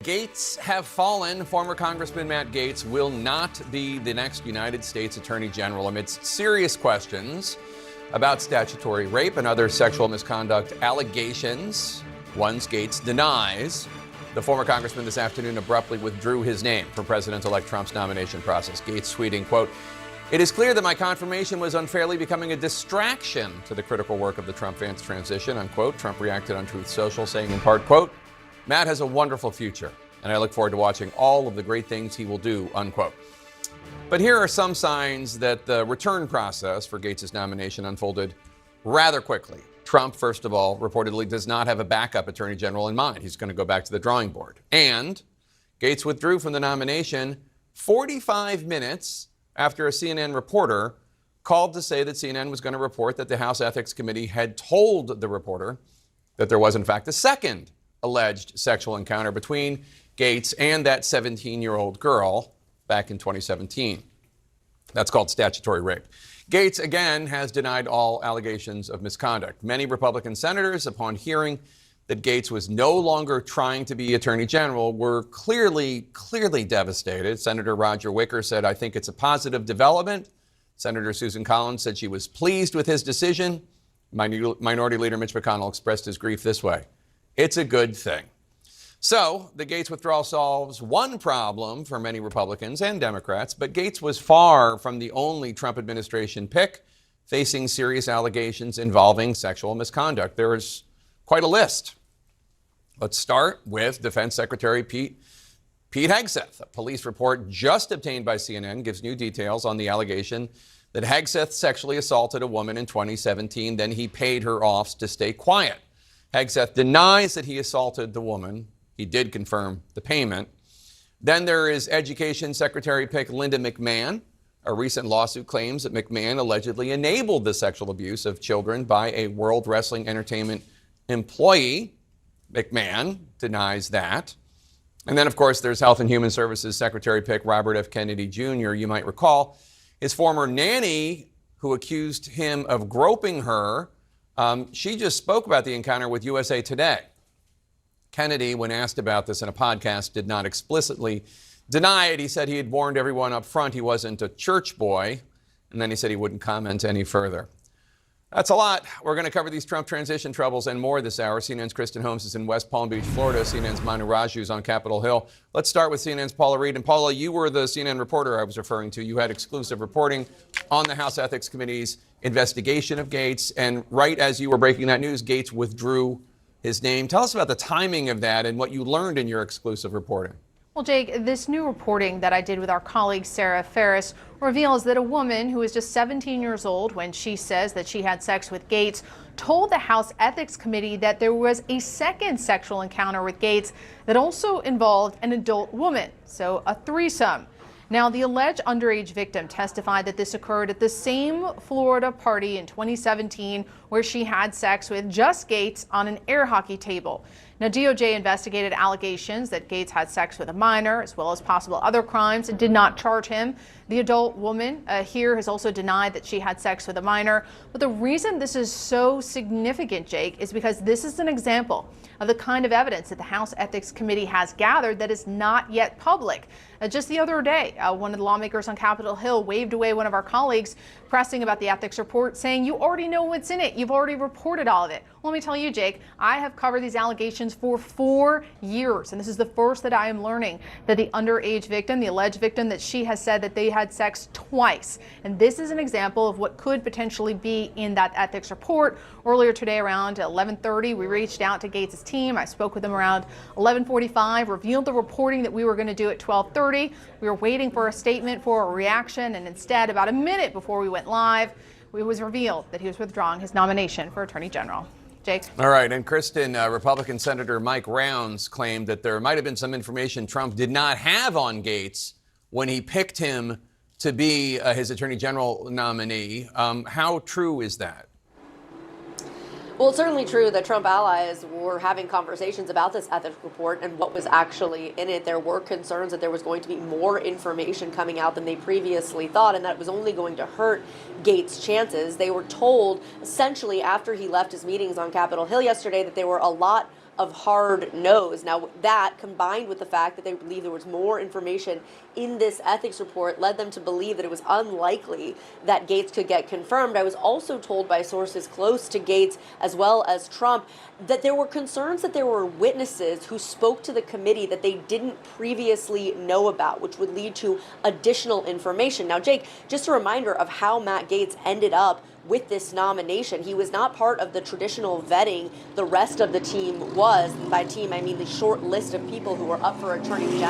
Gaetz have fallen. Former Congressman Matt Gaetz will not be the next United States Attorney General amidst serious questions about statutory rape and other sexual misconduct allegations. Ones Gaetz denies. The former congressman this afternoon abruptly withdrew his name from President-elect Trump's nomination process. Gaetz tweeting, quote, "It is clear that my confirmation was unfairly becoming a distraction to the critical work of the Trump-Vance transition," unquote. Trump reacted on Truth Social, saying in part, quote, "Matt has a wonderful future, and I look forward to watching all of the great things he will do," unquote. But here are some signs that the return process for Gaetz' nomination unfolded rather quickly. Trump, first of all, reportedly does not have a backup attorney general in mind. He's going to go back to the drawing board. And Gaetz withdrew from the nomination 45 minutes after a CNN reporter called to say that CNN was going to report that the House Ethics Committee had told the reporter that there was, in fact, a second alleged sexual encounter between Gaetz and that 17-year-old girl back in 2017. That's called statutory rape. Gaetz, again, has denied all allegations of misconduct. Many Republican senators, upon hearing that Gaetz was no longer trying to be Attorney General, were clearly devastated. Senator Roger Wicker said, "I think it's a positive development." Senator Susan Collins said she was pleased with his decision. Minority Leader Mitch McConnell expressed his grief this way: "It's a good thing." So the Gaetz withdrawal solves one problem for many Republicans and Democrats, but Gaetz was far from the only Trump administration pick facing serious allegations involving sexual misconduct. There is quite a list. Let's start with Defense Secretary Pete Hegseth. A police report just obtained by CNN gives new details on the allegation that Hegseth sexually assaulted a woman in 2017. Then he paid her off to stay quiet. Hegseth denies that he assaulted the woman. He did confirm the payment. Then there is Education Secretary pick Linda McMahon. A recent lawsuit claims that McMahon allegedly enabled the sexual abuse of children by a World Wrestling Entertainment employee. McMahon denies that. And then, of course, there's Health and Human Services Secretary pick Robert F. Kennedy Jr. You might recall his former nanny who accused him of groping her. She just spoke about the encounter with USA Today. Kennedy, when asked about this in a podcast, did not explicitly deny it. He said he had warned everyone up front he wasn't a church boy, and then he said he wouldn't comment any further. That's a lot. We're going to cover these Trump transition troubles and more this hour. CNN's Kristen Holmes is in West Palm Beach, Florida. CNN's Manu Raju is on Capitol Hill. Let's start with CNN's Paula Reid. And Paula, you were the CNN reporter I was referring to. You had exclusive reporting on the House Ethics Committee's investigation of Gaetz. And right as you were breaking that news, Gaetz withdrew his name. Tell us about the timing of that and what you learned in your exclusive reporting. Well, Jake, this new reporting that I did with our colleague Sarah Ferris reveals that a woman who was just 17 years old when she says that she had sex with Gaetz told the House Ethics Committee that there was a second sexual encounter with Gaetz that also involved an adult woman, so a threesome. Now, the alleged underage victim testified that this occurred at the same Florida party in 2017 where she had sex with just Gaetz on an air hockey table. Now, DOJ investigated allegations that Gaetz had sex with a minor as well as possible other crimes and did not charge him. The adult woman here has also denied that she had sex with a minor. But the reason this is so significant, Jake, is because this is an example of the kind of evidence that the House Ethics Committee has gathered that is not yet public. Just the other day, one of the lawmakers on Capitol Hill waved away one of our colleagues pressing about the ethics report, saying, "You already know what's in it. You've already reported all of it." Well, let me tell you, Jake, I have covered these allegations for 4 years, and this is the first that I am learning that the underage victim, the alleged victim, that she has said that they had sex twice. And this is an example of what could potentially be in that ethics report. Earlier today around 11:30, we reached out to Gaetz' team. I spoke with them around 11:45, revealed the reporting that we were going to do at 12:30. We were waiting for a statement, for a reaction, and instead, about a minute before we went live, it was revealed that he was withdrawing his nomination for Attorney General. Jake. All right. And Kristen, Republican Senator Mike Rounds claimed that there might have been some information Trump did not have on Gaetz when he picked him to be his Attorney General nominee. How true is that? Well, it's certainly true that Trump allies were having conversations about this ethics report and what was actually in it. There were concerns that there was going to be more information coming out than they previously thought, and that it was only going to hurt Gaetz' chances. They were told, essentially, after he left his meetings on Capitol Hill yesterday, that there were a lot of hard no's. Now, that combined with the fact that they believe there was more information in this ethics report led them to believe that it was unlikely that Gaetz could get confirmed. I was also told by sources close to Gaetz as well as Trump that there were concerns that there were witnesses who spoke to the committee that they didn't previously know about, which would lead to additional information. Now, Jake, just a reminder of how Matt Gaetz ended up with this nomination. He was not part of the traditional vetting the rest of the team was. And by team, I mean the short list of people who were up for Attorney General.